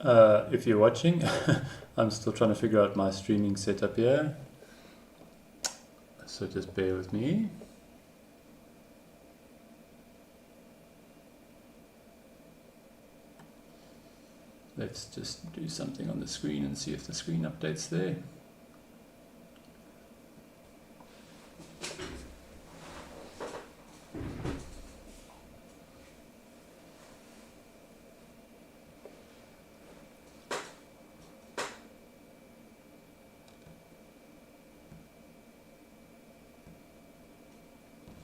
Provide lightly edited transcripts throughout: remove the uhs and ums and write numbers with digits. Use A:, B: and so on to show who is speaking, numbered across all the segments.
A: If you're watching, I'm still trying to figure out my streaming setup here, so just bear with me. Let's just do something on the screen and see if the screen updates there.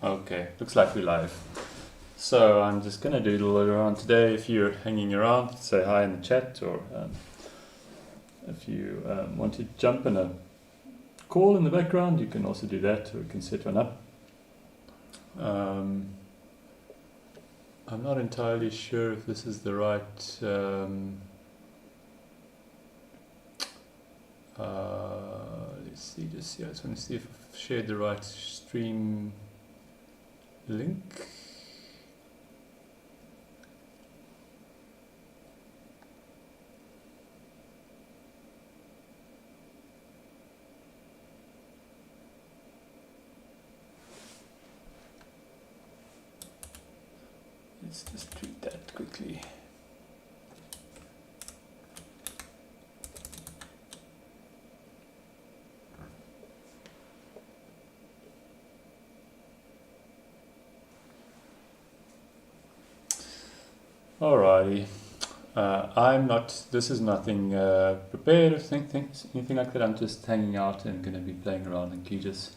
A: Okay, looks like we're live. So I'm just going to doodle around today. If you're hanging around, say hi in the chat, or if you want to jump in a call in the background, you can also do that, or you can set one up. I'm not entirely sure if this is the right let's see, I just want to see if I've shared the right stream link. Let's just tweet that quickly. Alrighty. This is nothing prepared or anything like that. I'm just hanging out and going to be playing around in QGIS.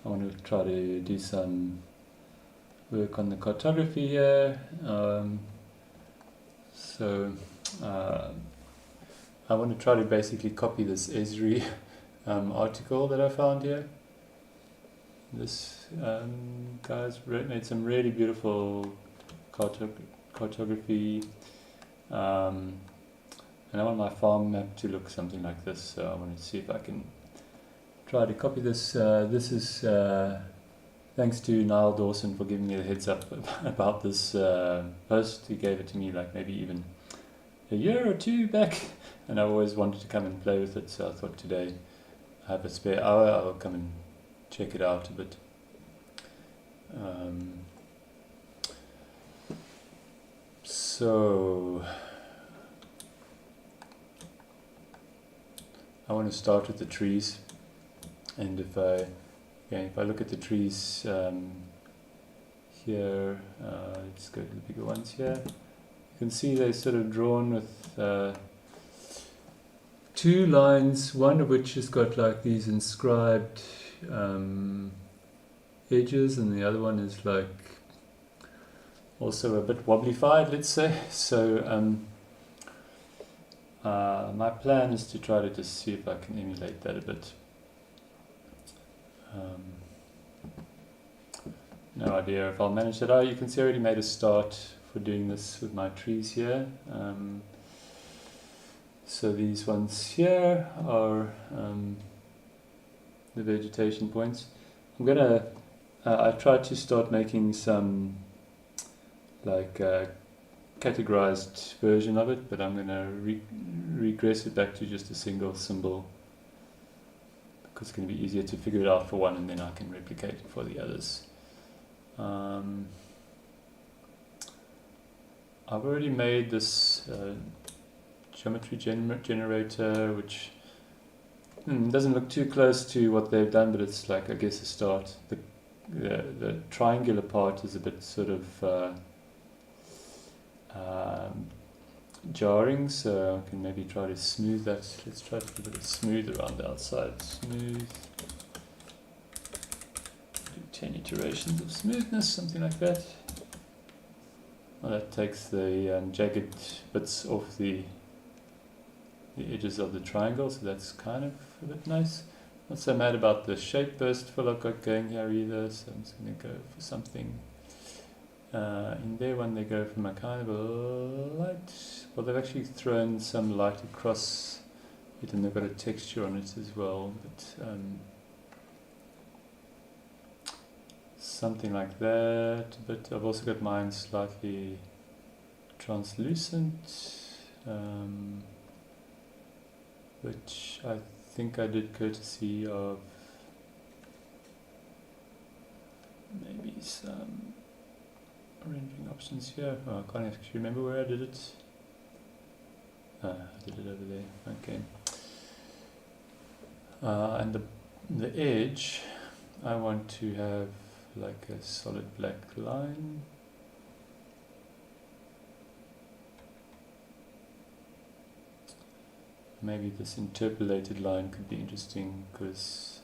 A: I want to try to do some work on the cartography here. I want to try to basically copy this Esri article that I found here. This guy's made some really beautiful cartography, and I want my farm map to look something like this, so I want to see if I can try to copy this. This is thanks to Niall Dawson for giving me the heads up about this post. He gave it to me like maybe even a year or two back, and I always wanted to come and play with it, so I thought today I have a spare hour, I will come and check it out a bit. So I want to start with the trees, and if I look at the trees here, let's go to the bigger ones here. You can see they're sort of drawn with two lines, one of which has got like these inscribed edges, and the other one is like also a bit wobbly-fied, let's say. So my plan is to try to just see if I can emulate that a bit. No idea if I'll manage that. Oh, you can see I already made a start for doing this with my trees here. So these ones here are the vegetation points. I'm gonna I tried to start making some like categorized version of it, but I'm gonna regress it back to just a single symbol, because it's going to be easier to figure it out for one, and then I can replicate it for the others. I've already made this geometry generator, which doesn't look too close to what they've done, but it's like, I guess, a start. The triangular part is a bit sort of jarring, so I can maybe try to smooth that. Let's try to keep it smooth around the outside. Smooth. Do 10 iterations of smoothness, something like that. Well, that takes the jagged bits off the edges of the triangle, so that's kind of a bit nice. Not so mad about the shape burst fill I've got going here either, so I'm just going to go for something in there. When they go from a kind of a light, well, they've actually thrown some light across it, and they've got a texture on it as well, but something like that. But I've also got mine slightly translucent. which I think I did courtesy of maybe some rendering options here. Oh, I can't actually remember where I did it. I did it over there. Okay. And the edge, I want to have like a solid black line. Maybe this interpolated line could be interesting because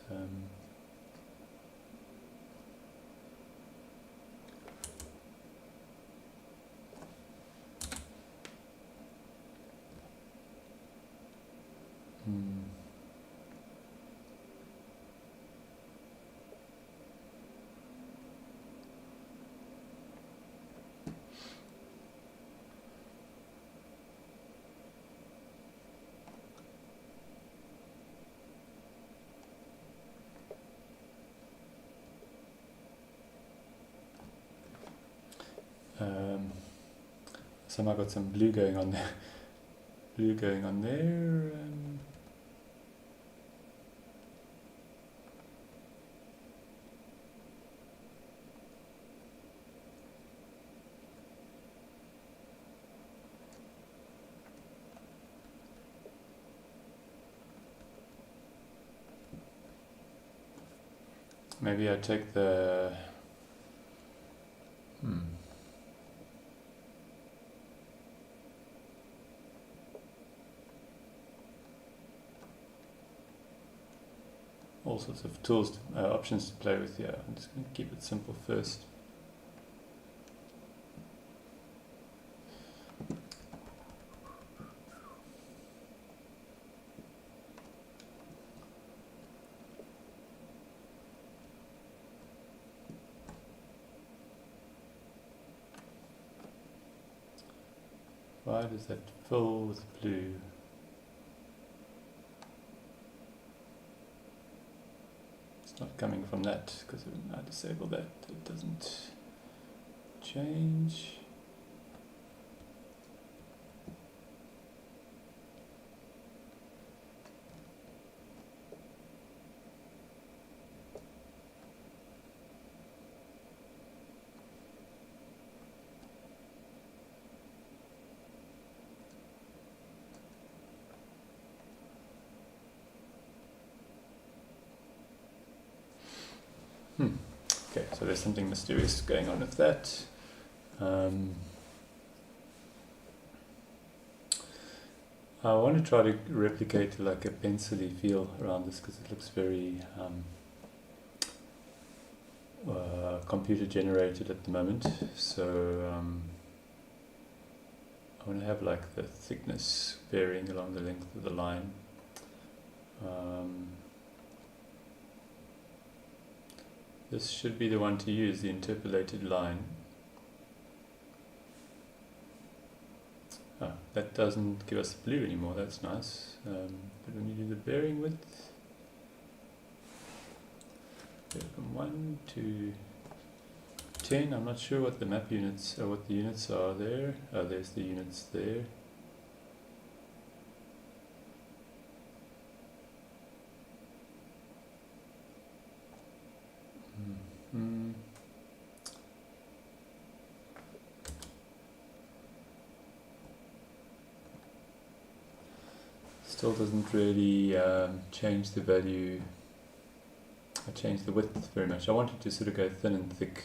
A: somehow got some blue going on there. Blue going on there. Maybe I take the all sorts of tools, options to play with here. I'm just going to keep it simple first. Why does that fill with blue? Not coming from that because when I disable that, it doesn't change. Okay, so there's something mysterious going on with that. I want to try to replicate like a pencil-y feel around this because it looks very computer generated at the moment. So I want to have like the thickness varying along the length of the line. This should be the one to use, the interpolated line. That doesn't give us blue anymore, that's nice. But when you do the bearing width, from 1 to 10, I'm not sure what the map units or what the units are there. Oh, there's the units there. Still doesn't really change the value. I changed the width very much. I wanted to sort of go thin and thick.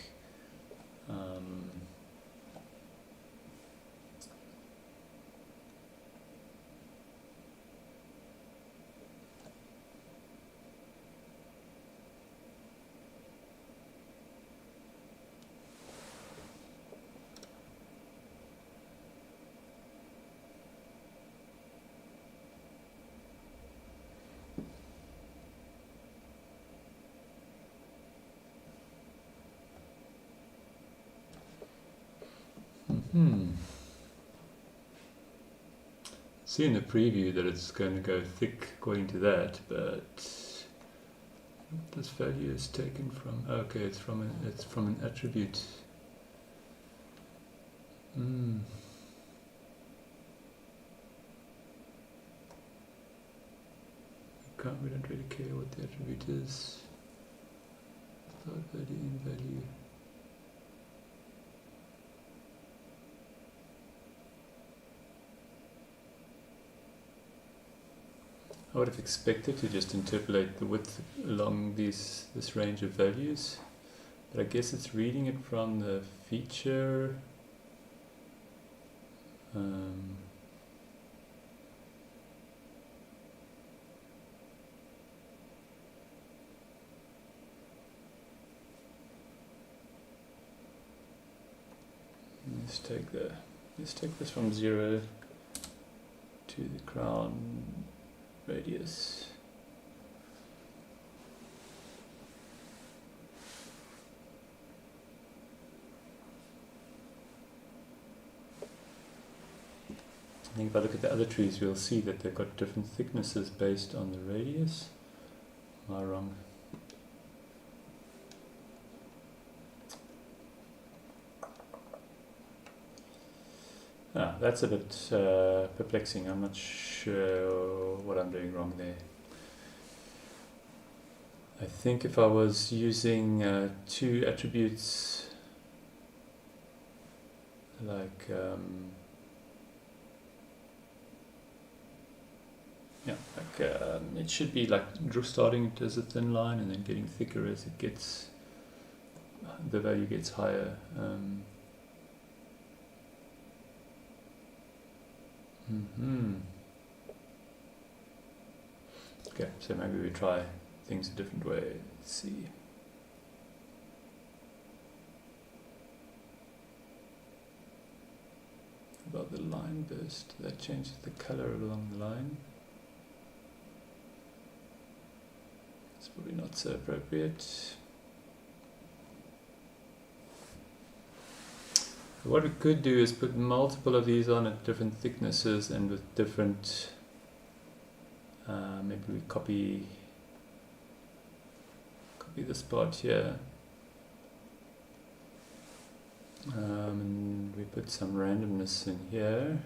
A: See in the preview that it's going to go thick according to that, but this value is taken from. Okay, it's from an attribute. we don't really care what the attribute is. Start value, in value. I would have expected to just interpolate the width along this range of values, but I guess it's reading it from the feature. Let's take this from 0 to the crown radius. I think if I look at the other trees, we'll see that they've got different thicknesses based on the radius. Am I wrong? That's a bit perplexing. I'm not sure what I'm doing wrong there. I think if I was using two attributes like it should be like starting as a thin line and then getting thicker as it gets, the value gets higher. Okay, so maybe we try things a different way. Let's see. About the line burst, that changes the color along the line. It's probably not so appropriate. What we could do is put multiple of these on at different thicknesses and with different, maybe we copy this part here, and we put some randomness in here.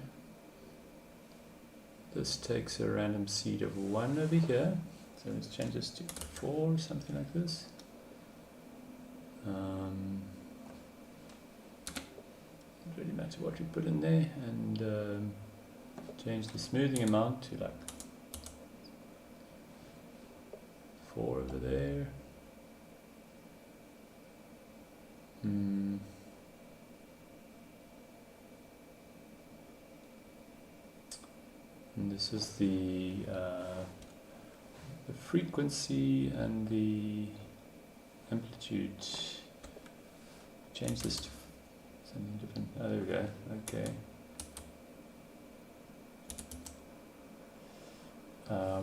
A: This takes a random seed of 1 over here, so let's change this to 4, something like this. Doesn't really matter what we put in there, and change the smoothing amount to like 4 over there. And this is the frequency and the amplitude. Change this to something different. Oh, there we go. Okay.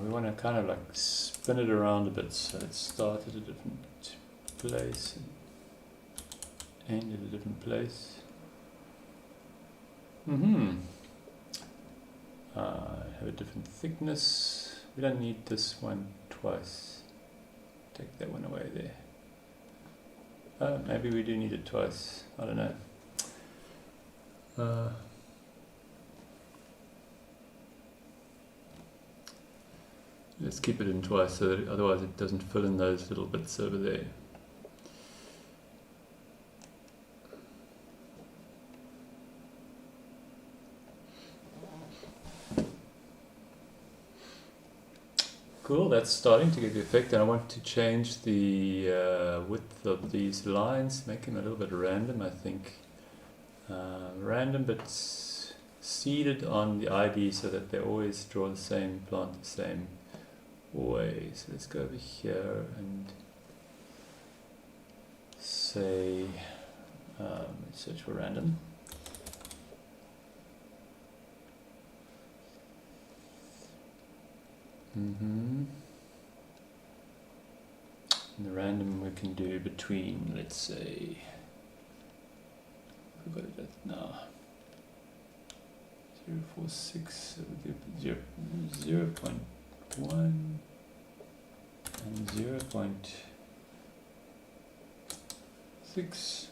A: We want to kind of like spin it around a bit, so it starts at a different place and end at a different place. Have a different thickness. We don't need this one twice. Take that one away there. Maybe we do need it twice. I don't know. Let's keep it in twice, so that otherwise it doesn't fill in those little bits over there. Cool, that's starting to get the effect, and I want to change the width of these lines, make them a little bit random, I think. Random but seeded on the ID so that they always draw the same plant the same way. So let's go over here and say, let's search for random. And the random we can do between, let's say, we've got it at now, 0.46, so we do 0.1 and 0.6.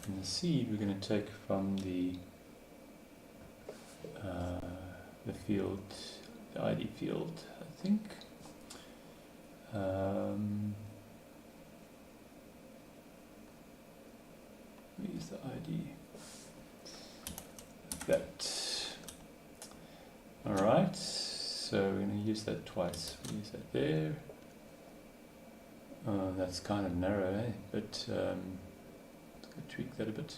A: And the seed we're going to take from the field, the ID field, I think. We use the ID. That. Alright, so we're going to use that twice. We use that there. Oh, that's kind of narrow, eh? But let's go tweak that a bit.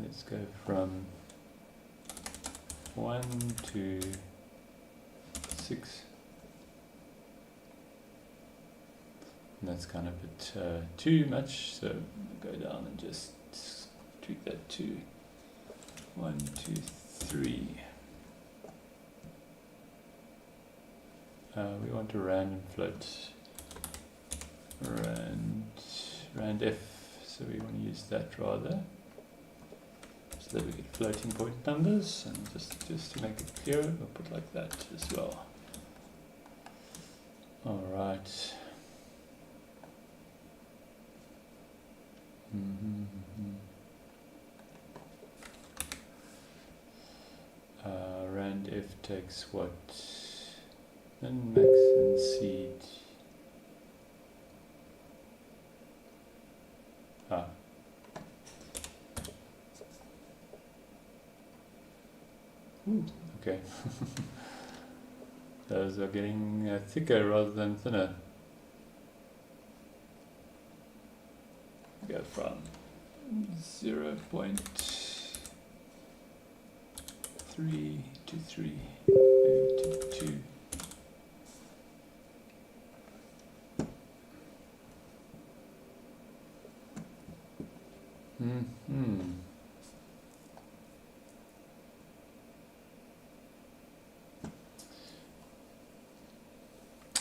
A: Let's go from 1 to 6. And that's kind of a bit too much, so go down and just tweak that to 1, 2, 3. We want a random float. Rand F, so we want to use that rather, so that we get floating point numbers, and just to make it clear, we'll put like that as well. Alright. Rand F takes what? Min, max, and seed. Ooh, okay. Those are getting thicker rather than thinner. Go from 0.3 to 3, maybe to 2.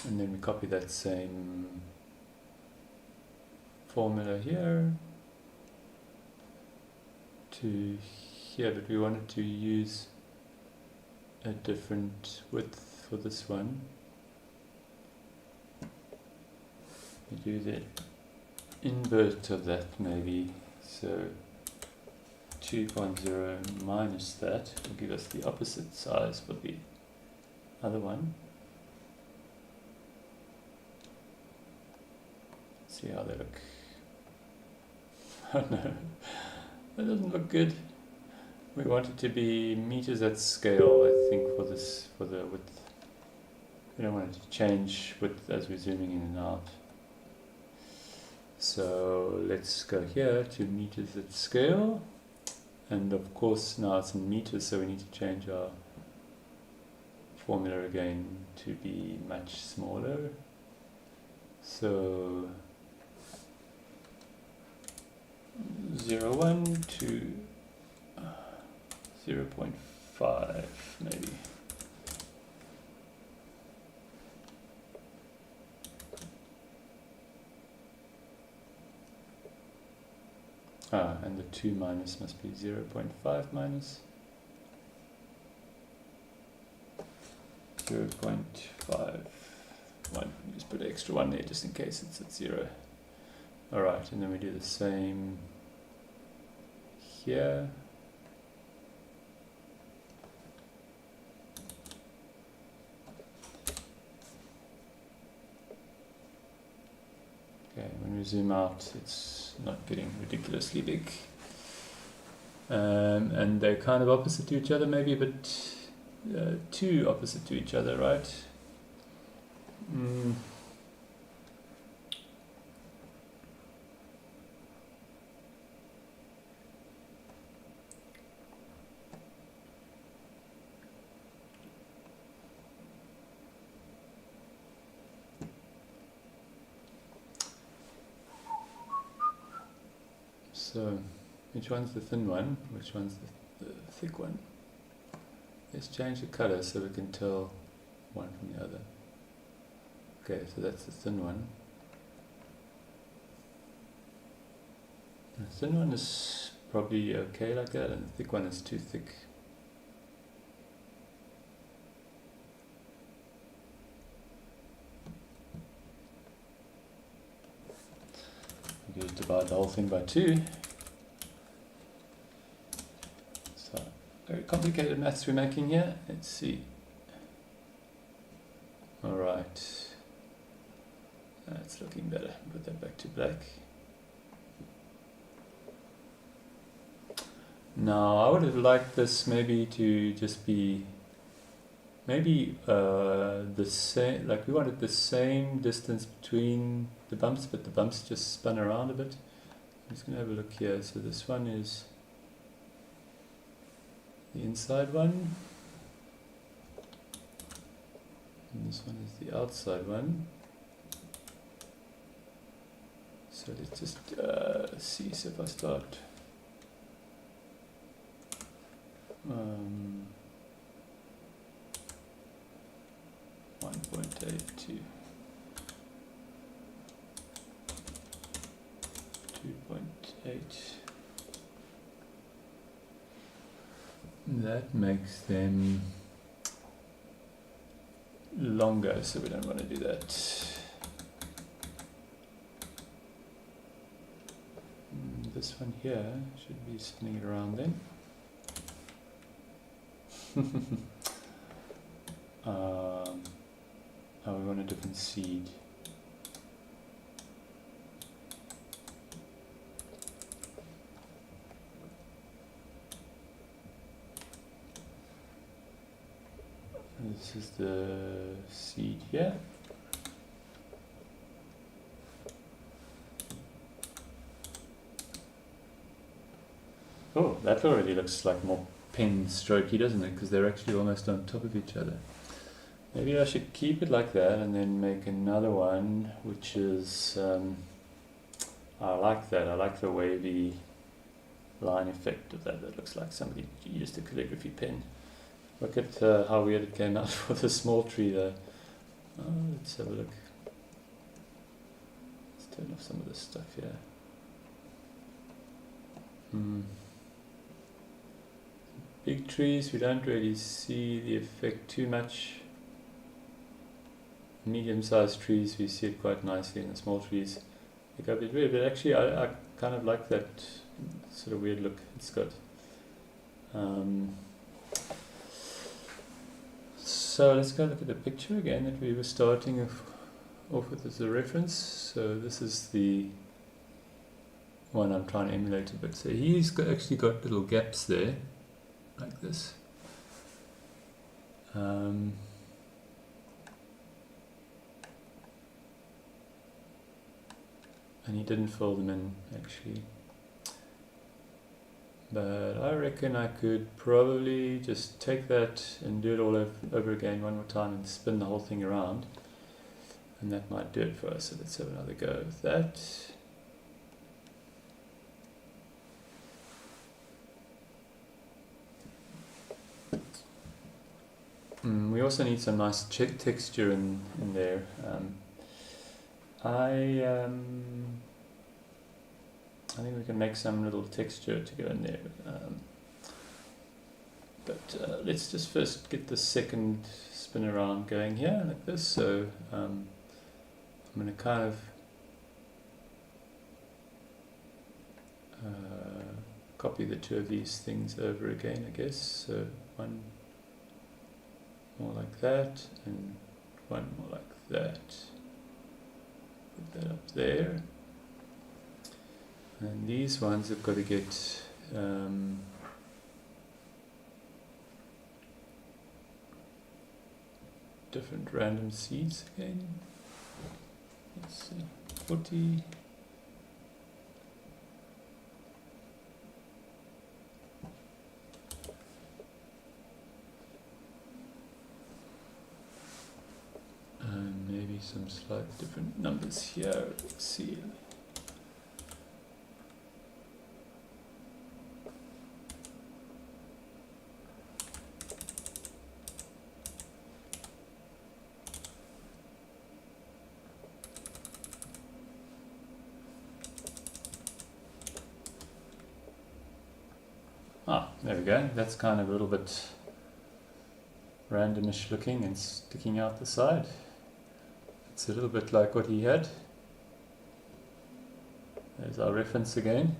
A: And then we copy that same formula here to here, but we wanted to use a different width for this one. We do the invert of that maybe, so 2.0 minus that will give us the opposite size for the other one. See how they look. Oh no, that doesn't look good. We want it to be meters at scale, I think, for this, for the width. We don't want it to change width as we're zooming in and out. So let's go here to meters at scale. And of course now it's in meters, so we need to change our formula again to be much smaller. So 0.1 to 0.5 maybe. And the 2 minus must be 0.5 minus 0.51. Just put an extra 1 there just in case it's at 0. Alright, and then we do the same here. Okay, when we zoom out, it's not getting ridiculously big. And they're kind of opposite to each other maybe, but too opposite to each other, right? So, which one's the thin one? Which one's the thick one? Let's change the color so we can tell one from the other. Okay, so that's the thin one. The thin one is probably okay like that, and the thick one is too thick. We can divide the whole thing by 2. So, very complicated maths we're making here. Let's see. Alright. It's looking better. Put that back to black. Now I would have liked this maybe to just be maybe the same, like we wanted the same distance between the bumps, but the bumps just spun around a bit. I'm just going to have a look here. So this one is the inside one, and this one is the outside one. So let's just see. So if I start 1.82, 2.8. That makes them longer, so we don't want to do that. This one here should be spinning it around then. Oh, we want a different seed. This is the seed here. Oh, that already looks like more pen strokey, doesn't it? Because they're actually almost on top of each other. Maybe I should keep it like that and then make another one, which is, I like that. I like the wavy line effect of that. That looks like somebody used a calligraphy pen. Look at how weird it came out for the small tree there. Oh, let's have a look. Let's turn off some of this stuff here. Big trees, we don't really see the effect too much. Medium-sized trees, we see it quite nicely. In the small trees, it got a bit weird. But actually, I kind of like that sort of weird look it's got. So let's go look at the picture again that we were starting off with as a reference. So this is the one I'm trying to emulate a bit. So he's actually got little gaps there, like this. And he didn't fill them in actually. But I reckon I could probably just take that and do it all over again one more time and spin the whole thing around. And that might do it for us. So let's have another go with that. We also need some nice texture in there. I think we can make some little texture to go in there. But let's just first get the second spin around going here, like this. So I'm going to kind of copy the two of these things over again, I guess. So one more like that, and one more like that. Put that up there. And these ones have got to get different random seeds again. Let's see, 40. And maybe some slightly different numbers here. Let's see. There we go. That's kind of a little bit randomish looking and sticking out the side. It's a little bit like what he had. There's our reference again.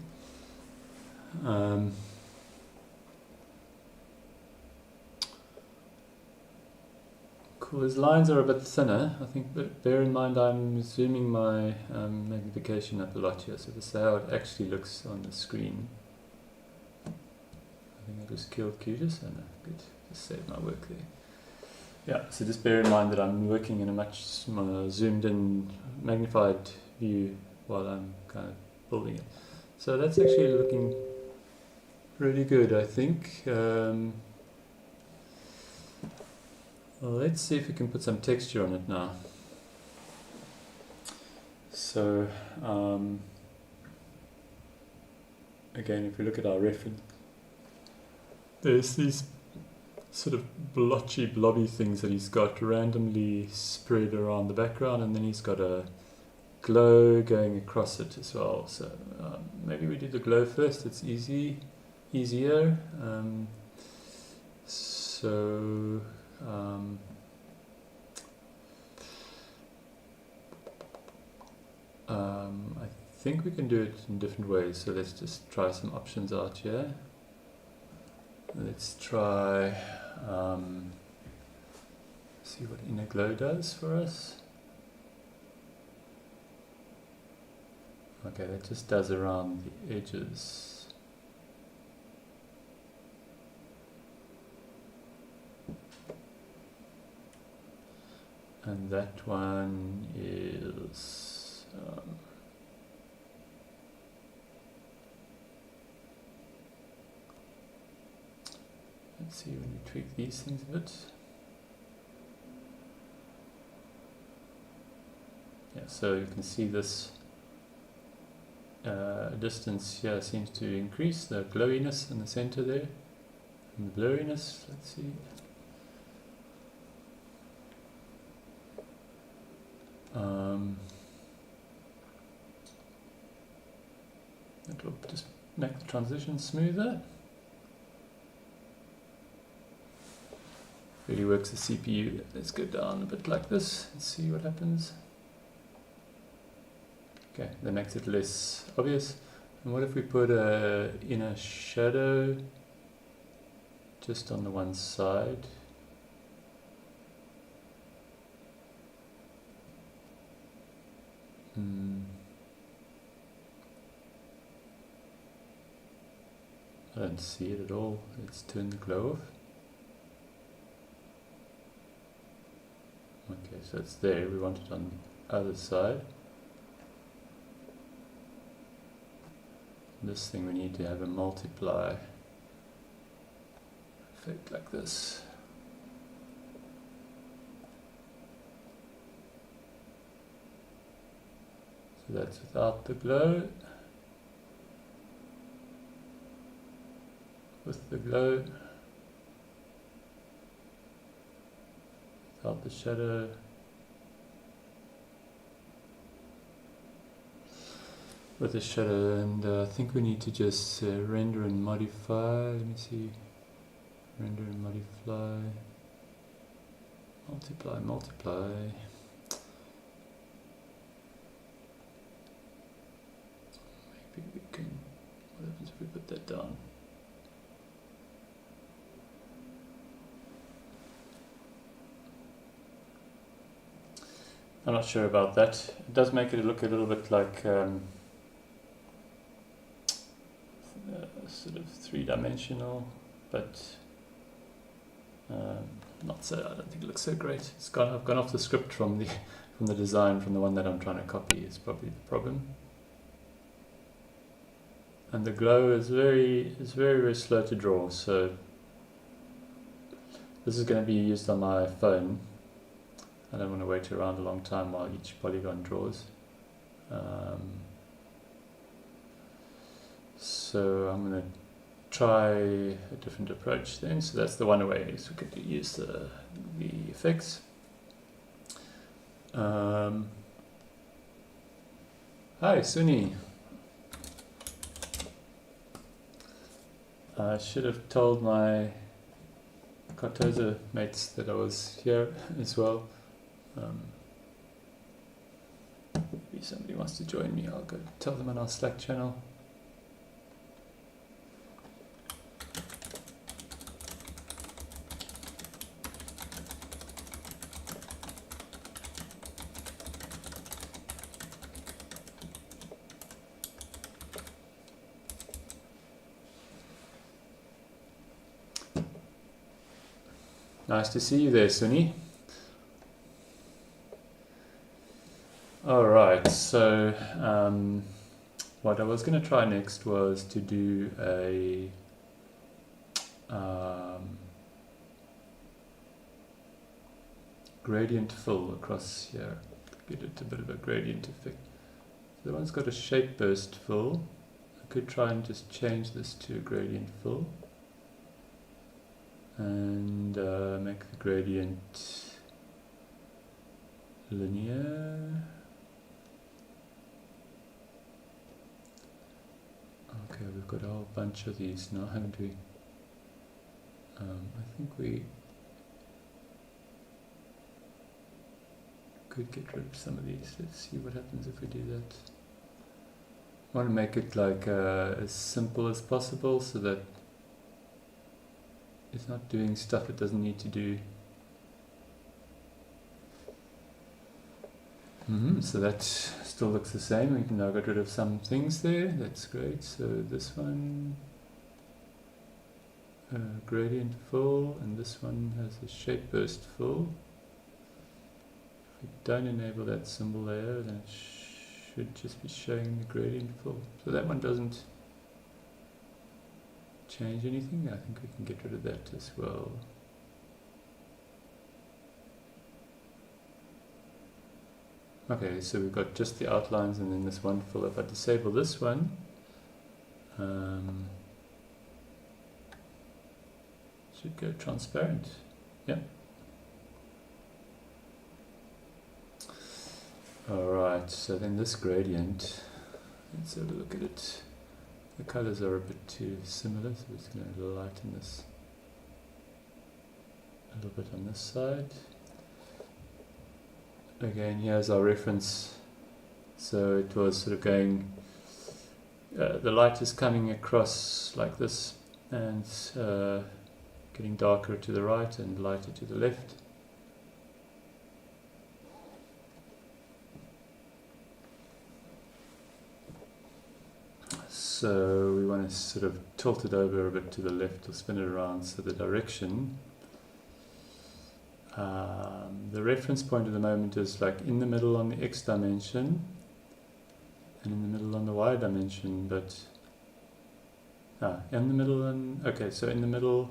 A: Cool, his lines are a bit thinner. I think, but bear in mind I'm zooming my magnification up a lot here, so this is how it actually looks on the screen. I think I just killed QGIS. Oh no, good, just saved my work there. Yeah, so just bear in mind that I'm working in a much smaller, zoomed in, magnified view while I'm kind of building it. So that's actually looking really good, I think. Well, let's see if we can put some texture on it now. So, again, if we look at our reference, there's these sort of blotchy, blobby things that he's got randomly spread around the background, and then he's got a glow going across it as well. So maybe we do the glow first. It's easier. I think we can do it in different ways. So let's just try some options out here. Let's try see what inner glow does for us. Okay, that just does around the edges. And that one is let's see when we tweak these things a bit. Yeah, so you can see this distance here seems to increase, the glowiness in the center there, and the blurriness, let's see. It will just make the transition smoother. Really works the CPU. Let's go down a bit like this and see what happens. Okay, that makes it less obvious. And what if we put a inner shadow just on the one side? I don't see it at all. Let's turn the glow off. Okay, so it's there. We want it on the other side. This thing we need to have a multiply effect like this. So that's without the glow. With the glow. Without the shadow. With the shadow, and I think we need to just render and modify. Let me see. Render and modify. Multiply. Maybe we can. What happens if we put that down? I'm not sure about that. It does make it look a little bit like sort of three-dimensional, but not so. I don't think it looks so great. I've gone off the script from the design from the one that I'm trying to copy. Is probably the problem. And the glow is very slow to draw. So this is going to be used on my phone. I don't want to wait around a long time while each polygon draws. So I'm going to try a different approach then. So that's the one way, is we could use the effects. Hi Suni. I should have told my Cartosa mates that I was here as well. Maybe somebody wants to join me, I'll go tell them on our Slack channel. Nice to see you there, Sunny. Alright, so what I was going to try next was to do a gradient fill across here. Get it a bit of a gradient effect. So that one's got a shape burst fill. I could try and just change this to a gradient fill and make the gradient linear. Okay, we've got a whole bunch of these now, haven't we? I think we could get rid of some of these. Let's see what happens if we do that. I want to make it like as simple as possible so that it's not doing stuff it doesn't need to do. So that still looks the same. We can now get rid of some things there. That's great. So this one, gradient fill, and this one has a shape burst fill. If we don't enable that symbol there, then it should just be showing the gradient fill. So that one doesn't change anything. I think we can get rid of that as well. Okay, so we've got just the outlines and then this one fill. If I disable this one, should go transparent. Yeah. Alright, so then this gradient, let's have a look at it. The colors are a bit too similar, so we're just going to lighten this a little bit on this side. Again, here's our reference. So it was sort of going, the light is coming across like this and getting darker to the right and lighter to the left. So we want to sort of tilt it over a bit to the left or spin it around so the direction. The reference point at the moment is like in the middle on the x dimension and in the middle on the y dimension, but in the middle and okay, so in the middle,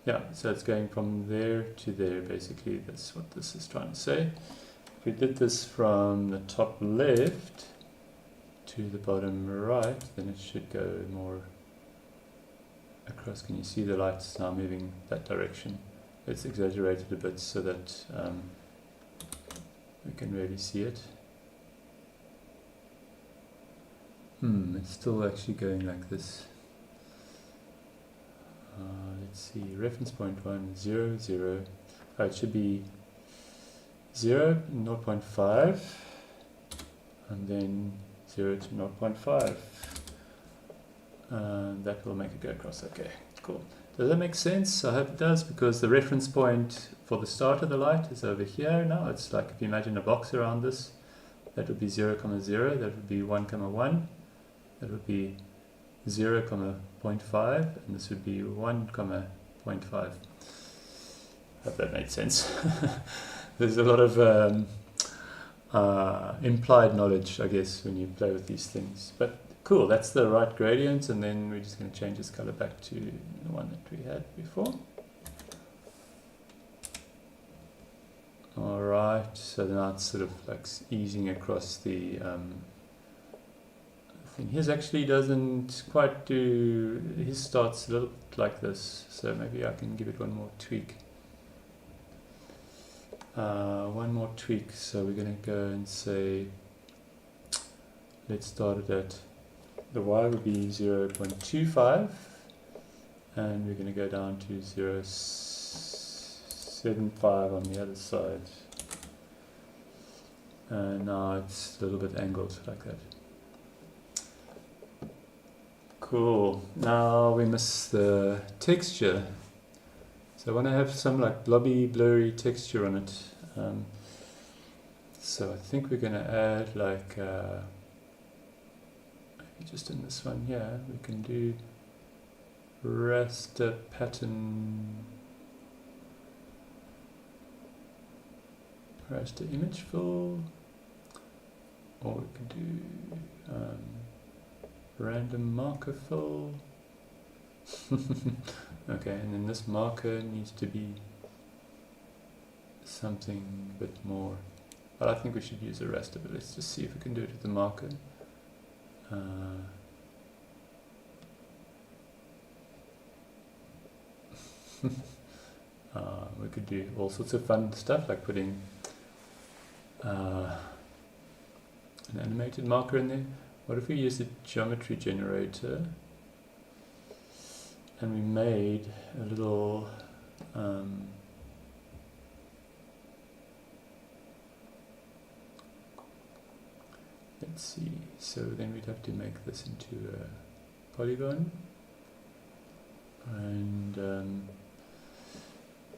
A: yeah, so it's going from there to there basically. That's what this is trying to say. If we did this from the top left to the bottom right, then it should go more across. Can you see the light's now moving that direction? It's exaggerated a bit so that we can really see it. It's still actually going like this. Let's see, reference point 1, 0, 0. Oh, it should be 0, 0.5, and then 0 to 0.5. That will make it go across. Okay, cool. Does that make sense? I hope it does, because the reference point for the start of the light is over here now. It's like if you imagine a box around this, that would be 0, 0, that would be 1, 1, that would be 0, 0.5, and this would be 1, 0.5. Hope that made sense. There's a lot of implied knowledge, I guess, when you play with these things. But cool, that's the right gradient, and then we're just going to change this color back to the one that we had before. Alright, so now it's sort of like easing across the thing. His actually doesn't quite do, his starts a little bit like this, so maybe I can give it one more tweak. So we're going to go and say, let's start it at, the y would be 0.25, and we're going to go down to 0.75 on the other side. And now it's a little bit angled like that. Cool. Now we miss the texture. So I want to have some like blobby, blurry texture on it. So I think we're going to add like maybe just in this one here we can do raster pattern raster image fill, or we could do random marker fill. Okay, and then this marker needs to be something a bit more, but I think we should use a raster, but let's just see if we can do it with the marker. We could do all sorts of fun stuff, like putting an animated marker in there. What if we use a geometry generator and we made a little let's see, so then we'd have to make this into a polygon, and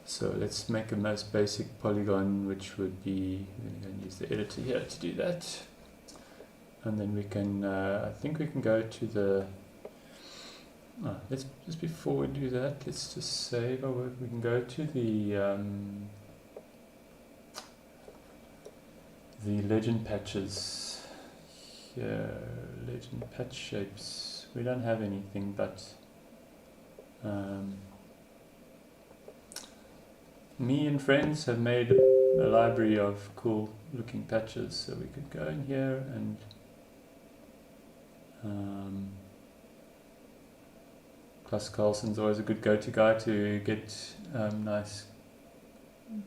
A: so let's make a most basic polygon, which would be, we're going to use the editor here to do that, and then we can, I think we can go to the, let's just before we do that, let's just save our work. We can go to the legend patches here, legend patch shapes. We don't have anything, but me and friends have made a library of cool looking patches, so we could go in here and Klaus Carlson's always a good go-to guy to get nice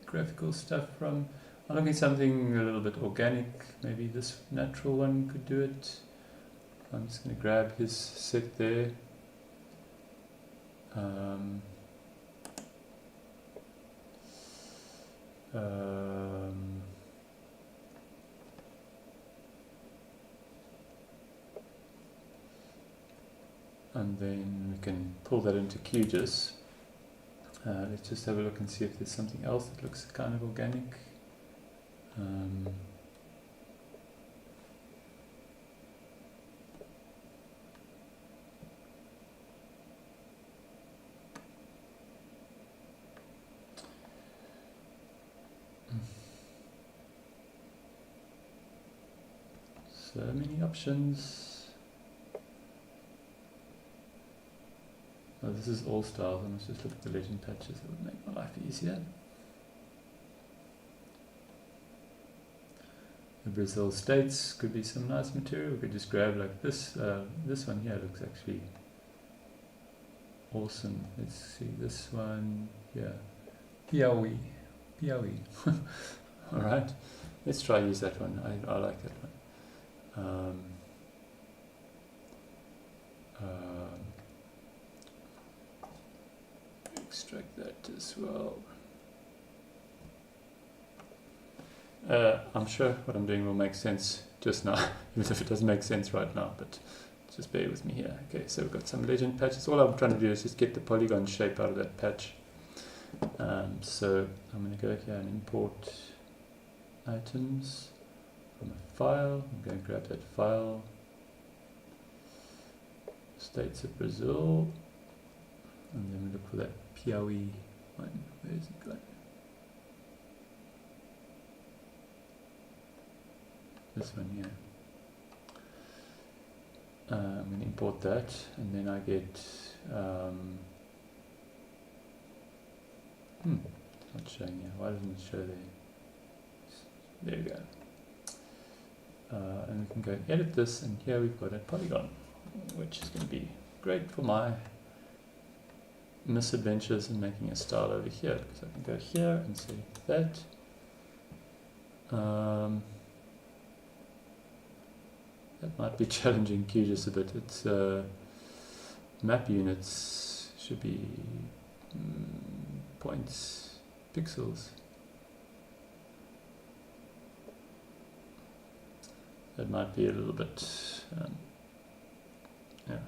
A: graphical stuff from. I'm looking at something a little bit organic. Maybe this natural one could do it. I'm just going to grab his set there. And then we can pull that into QGIS. Let's just have a look and see if there's something else that looks kind of organic. So many options. Oh, this is all styles, and let's just look at the legend patches. That would make my life easier. The Brazil states could be some nice material. We could just grab like this. This one here looks actually awesome. Let's see this one. Yeah, Piauí. All right, let's try use that one. I like that one. Extract that as well. I'm sure what I'm doing will make sense just now, even if it doesn't make sense right now, but just bear with me here. Okay, so we've got some legend patches. All I'm trying to do is just get the polygon shape out of that patch. So I'm going to go here and import items from a file. I'm going to grab that file, States of Brazil, and then we look for that Piauí one. Where is it going? This one here. I'm going to import that, and then I get it's not showing here. Why doesn't it show there? There we go. And we can go edit this, and here we've got a polygon, which is going to be great for my misadventures in making a style over here, because I can go here and say that. That might be challenging QGIS a bit. It's map units should be points, pixels. That might be a little bit, but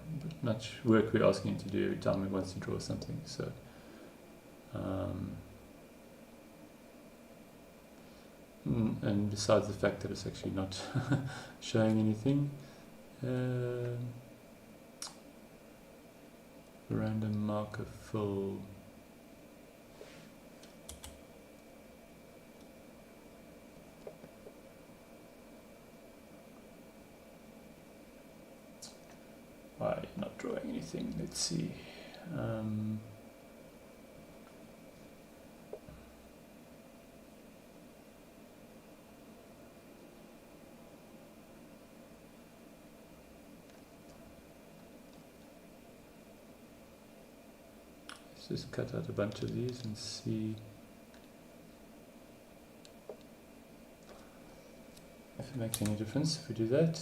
A: much work we're asking him to do every time he wants to draw something. So, and besides the fact that it's actually not showing anything, random marker full. Why not drawing anything? Let's see. Let's just cut out a bunch of these and see if it makes any difference if we do that.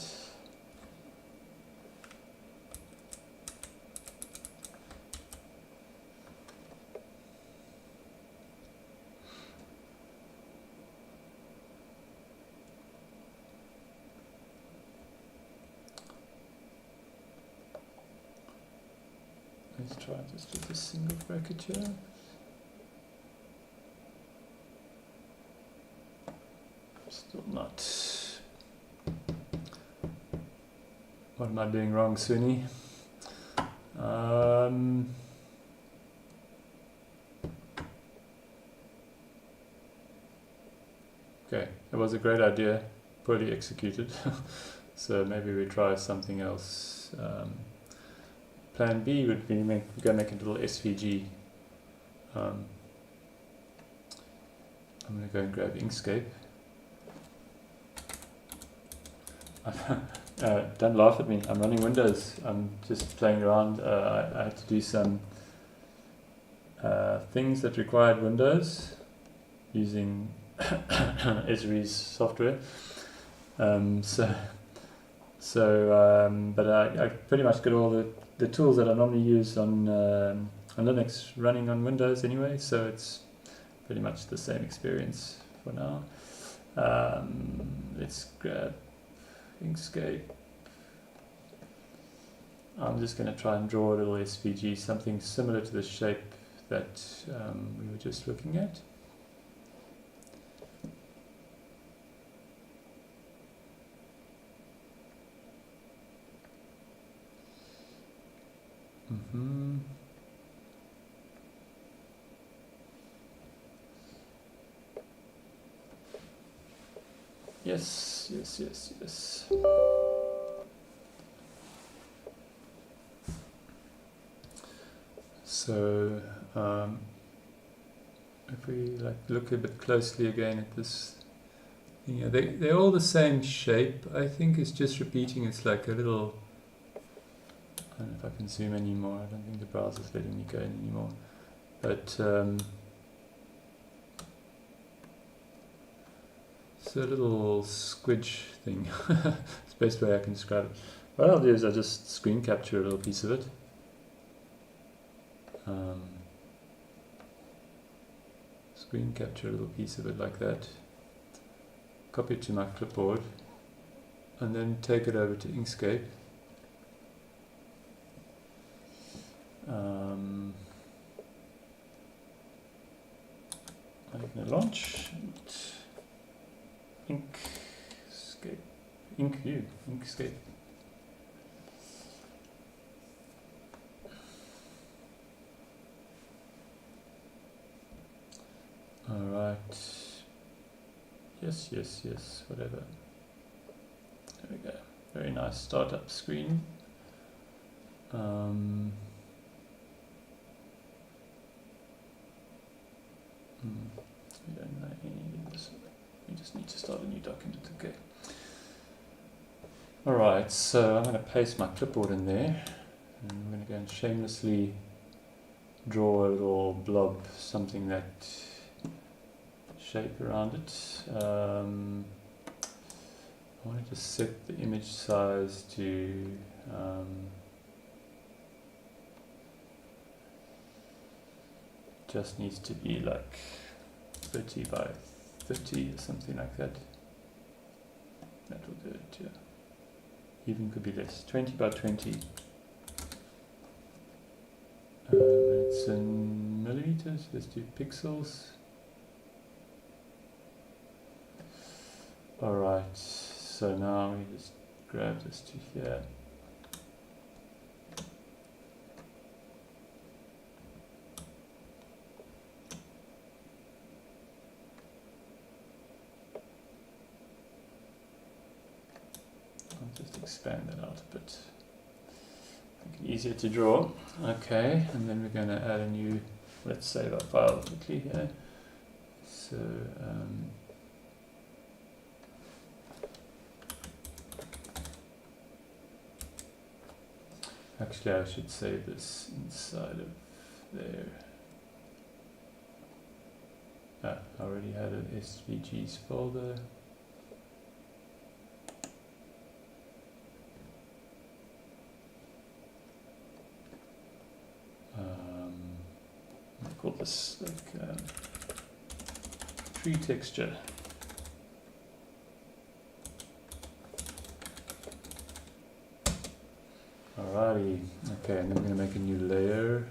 A: Let's try just with a single bracket here. Still not. What am I doing wrong, Suni? Okay, it was a great idea, poorly executed. So maybe we try something else. Plan B would be we're going to make a little SVG. I'm going to go and grab Inkscape. Don't laugh at me, I'm running Windows. I'm just playing around. I had to do some things that required Windows using Esri's software. But I pretty much got all the tools that I normally use on Linux running on Windows anyway, so it's pretty much the same experience for now. Let's grab Inkscape. I'm just going to try and draw a little SVG, something similar to the shape that we were just looking at. Yes. So if we look a bit closely again at this, they're all the same shape. I think it's just repeating. It's like a little. I don't know if I can zoom anymore. I don't think the browser's letting me go in anymore. But it's a little squidge thing. It's the best way I can describe it. What I'll do is I'll just screen capture a little piece of it. Screen capture a little piece of it like that. Copy it to my clipboard. And then take it over to Inkscape. I'm going to launch Inkscape. All right. Yes. Whatever. There we go. Very nice startup screen. We don't know any of this. We just need to start a new document. Okay. Alright, so I'm going to paste my clipboard in there. And I'm going to go and shamelessly draw a little blob, something that shape around it. I want to just set the image size to just needs to be like 30 by 30 or something like that. That will do it, yeah. Even could be less, 20 by 20. It's in millimeters, let's do pixels. Alright, so now we just grab this to here. I'll just expand that out a bit. easier to draw. Okay, and then we're going to add a new, let's save our file quickly here. So, actually I should save this inside of there. I already had an SVGs folder. I call this like tree texture. Alrighty, okay, and then we're going to make a new layer.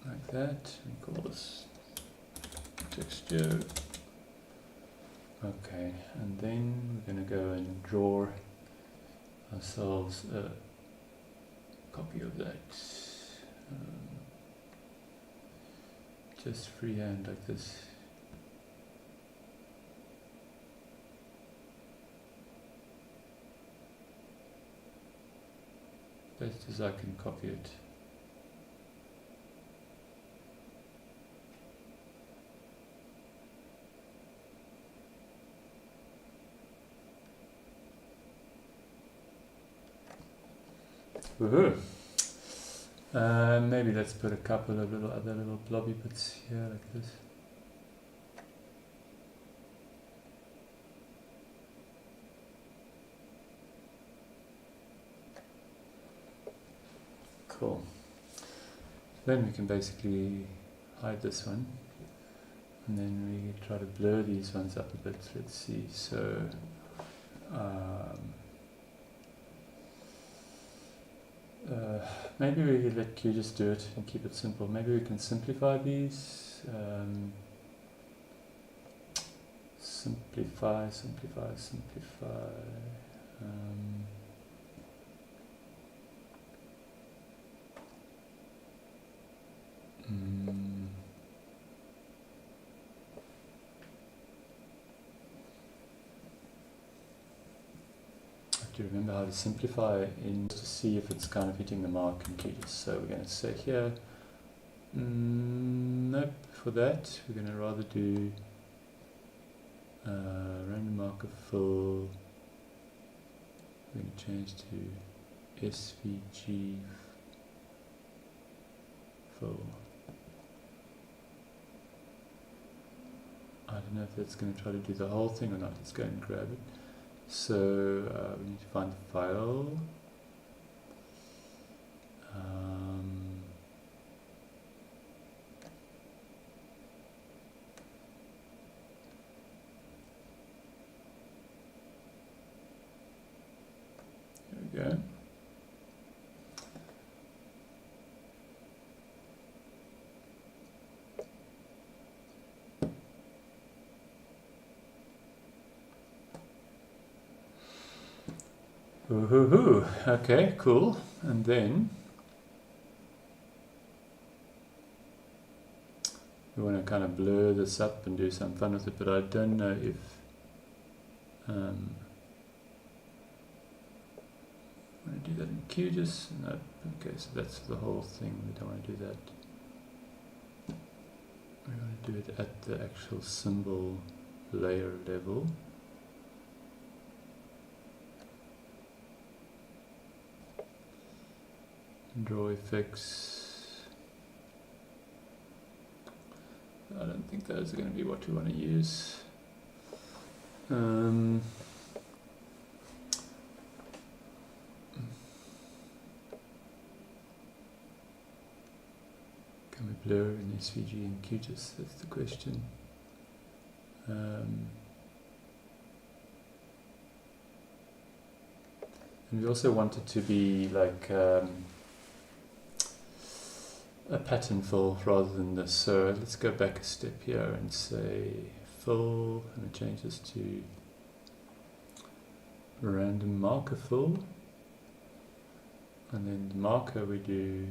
A: Like that, we call this texture. Okay, and then we're going to go and draw ourselves a copy of that. Just freehand like this. Best as I can copy it. Woohoo! Maybe let's put a couple of other little blobby bits here like this. Cool. Then we can basically hide this one, and then we try to blur these ones up a bit. Let's see. So. Maybe we let QGIS do it and keep it simple. Maybe we can simplify these. Simplify. To remember how to simplify in to see if it's kind of hitting the mark in QGIS. So we're going to say here, nope, for that we're going to rather do random marker full. We're going to change to SVG full. I don't know if that's going to try to do the whole thing or not. Let's go and grab it. So we need to find the file. Here we go. Ooh, okay, cool. And then we want to kind of blur this up and do some fun with it, but I don't know if I want to do that in QGIS. No, okay, so that's the whole thing. We don't want to do that. We want to do it at the actual symbol layer level. Draw effects. I don't think those are going to be what we want to use. Can we blur in SVG and QGIS? That's the question. And we also want it to be like a pattern fill rather than this. So let's go back a step here and say fill, and we change this to random marker fill, and then the marker we do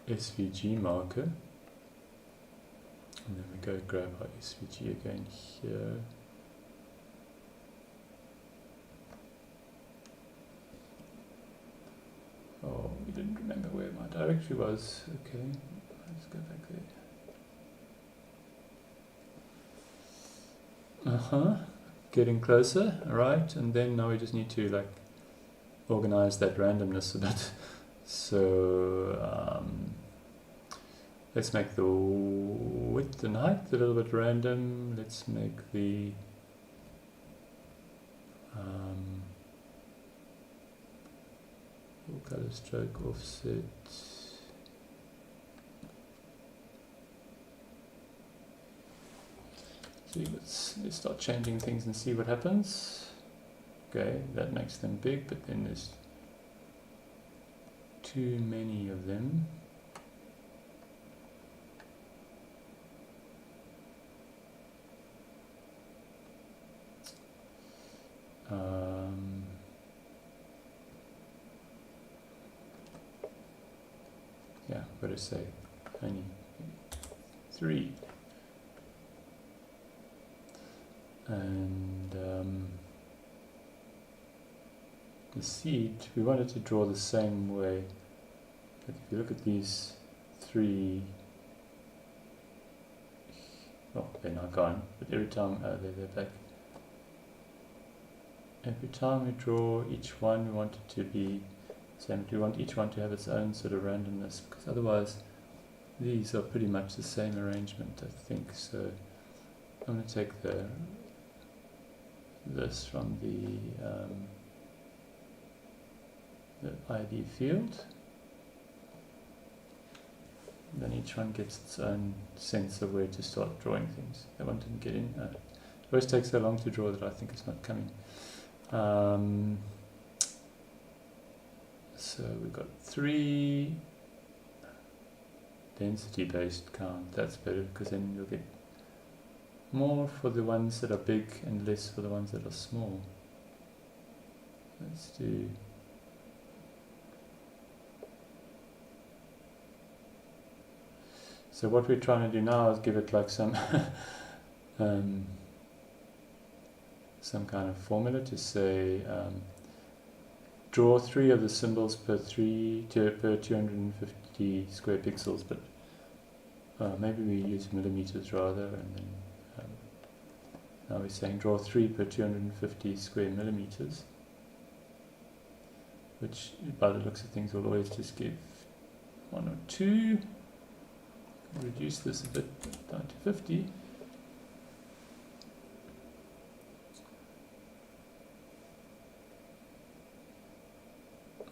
A: SVG marker, And then we go grab our SVG again here. Oh, we didn't remember where my directory was. Okay, let's go back there. Getting closer, right? And then now we just need to like organize that randomness a bit. So let's make the width and height a little bit random. Let's make the full color stroke offset. So let's start changing things and see what happens. Okay, that makes them big, but then there's too many of them. Yeah, what do I say? Only 3. And the seed, we wanted to draw the same way. But if you look at these 3, oh, they're now gone. But every time, they're back. Every time we draw each one, we want it to be same. We want each one to have its own sort of randomness, because otherwise these are pretty much the same arrangement, I think. So I'm going to take this from the ID field. Then each one gets its own sense of where to start drawing things. That one didn't get in. It always takes so long to draw that I think it's not coming. So we've got 3 density-based count. That's better, because then you'll get more for the ones that are big and less for the ones that are small. Let's do so what we're trying to do now is give it like some kind of formula to say draw 3 of the symbols per 250 square pixels, but maybe we use millimeters rather, and then now we're saying draw 3 per 250 square millimeters, which by the looks of things will always just give 1 or 2. Reduce this a bit down to 50.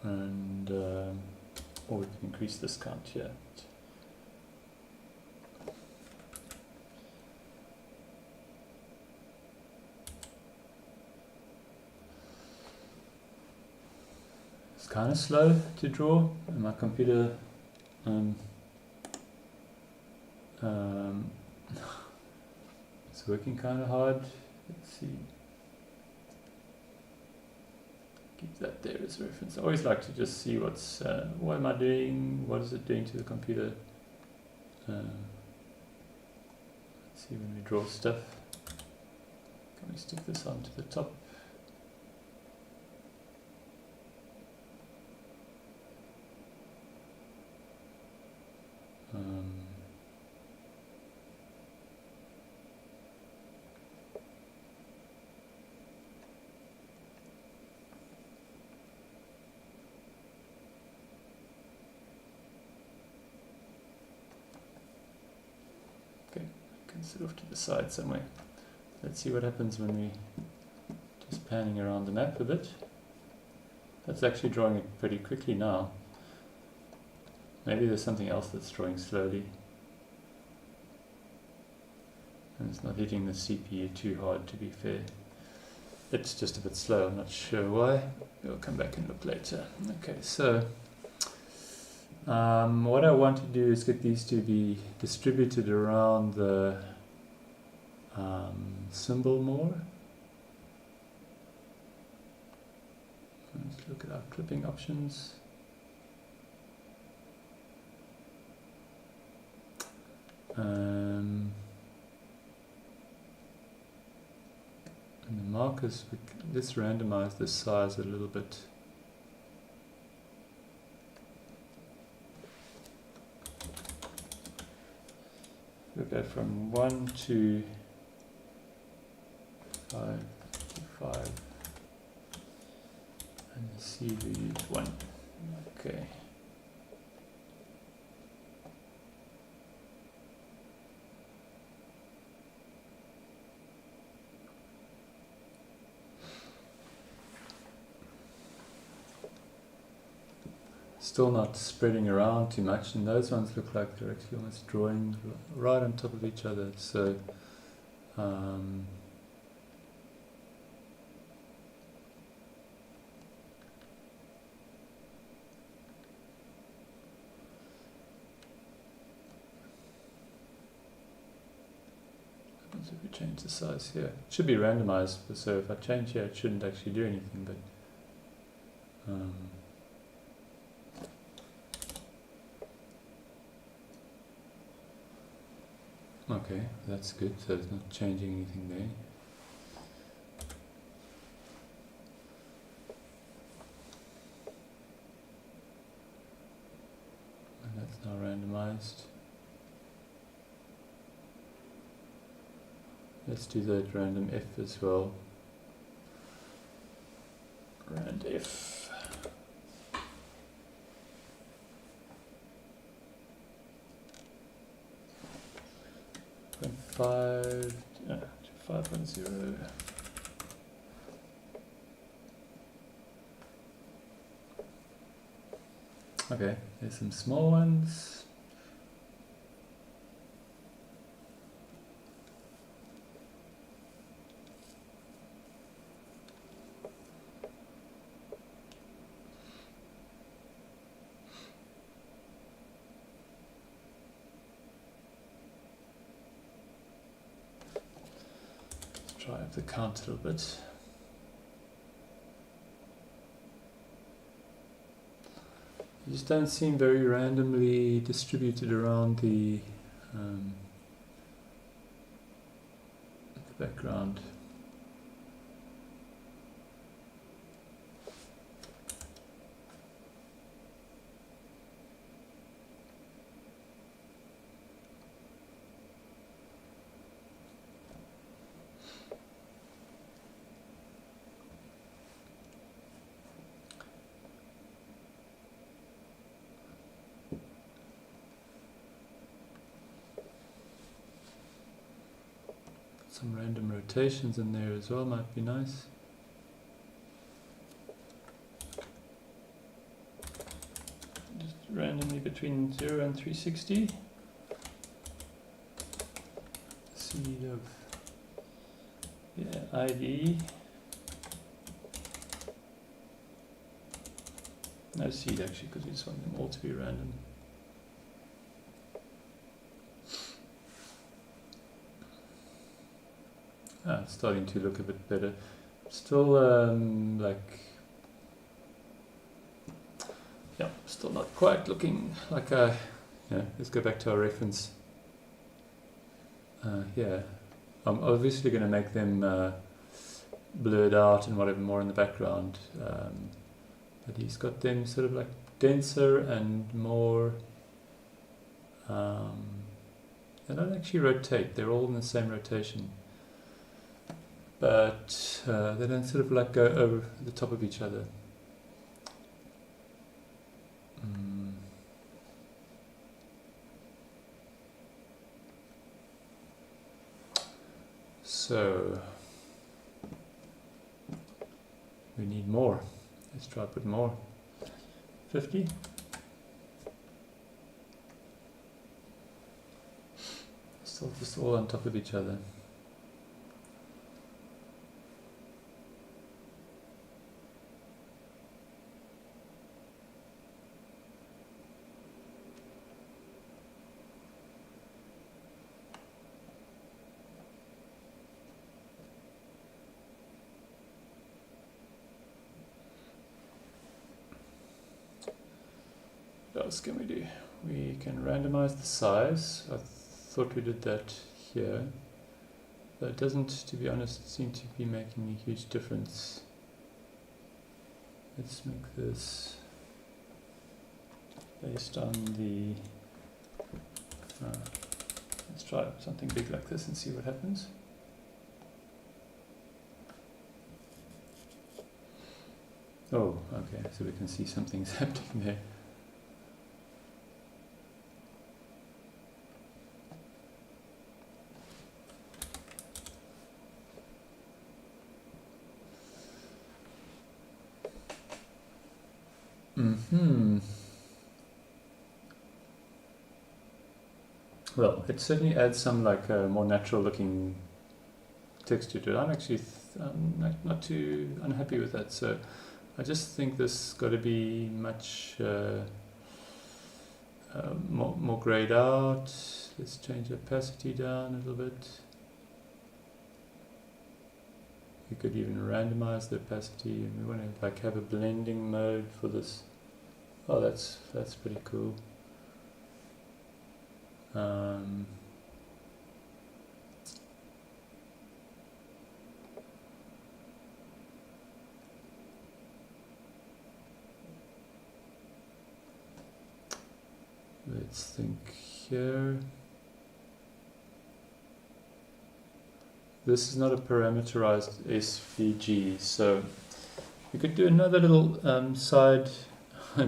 A: And or we can increase this count here. It's kind of slow to draw, and my computer it's working kind of hard. Let's see. Keep that there as a reference. I always like to just see what am I doing, what is it doing to the computer. Let's see when we draw stuff. Can we stick this onto the top? Sort of to the side somewhere. Let's see what happens when we just panning around the map a bit. That's actually drawing it pretty quickly now. Maybe there's something else that's drawing slowly, and it's not hitting the CPU too hard, to be fair. It's just a bit slow, I'm not sure why. We'll come back and look later. Okay, so what I want to do is get these to be distributed around the symbol more. Let's look at our clipping options. markers. Let's randomize the size a little bit. We'll go from 1 to 5 to 5. And the C we use 1. Okay. Still not spreading around too much, and those ones look like they're actually almost drawing right on top of each other. So if we change the size here, it should be randomized. So if I change here, it shouldn't actually do anything. But okay, that's good. So it's not changing anything there. And that's now randomized. Let's do that random F as well. Rand F. From 5 to 5.0. Okay, there's some small ones. Try up the count a little bit. You just don't seem very randomly distributed around the background. Some random rotations in there as well might be nice. Just randomly between 0 and 360. Seed of ID. No seed actually, because we just want them all to be random. It's starting to look a bit better. Still, still not quite looking like a. Let's go back to our reference. I'm obviously going to make them blurred out and whatever more in the background. But he's got them sort of like denser and more. They don't actually rotate. They're all in the same rotation. But they don't sort of like go over the top of each other. So we need more. Let's try put more. 50. Still just all on top of each other. What else can we do? We can randomize the size. I thought we did that here. But it doesn't, to be honest, seem to be making a huge difference. Let's make this based on the... let's try something big like this and see what happens. Oh, okay, so we can see something's happening there. Well, it certainly adds some like more natural looking texture to it. I'm actually not too unhappy with that. So I just think this got to be much more grayed out. Let's change the opacity down a little bit. You could even randomize the opacity, and we want to like have a blending mode for this. Oh, that's pretty cool. Let's think here. This is not a parameterized SVG, so we could do another little side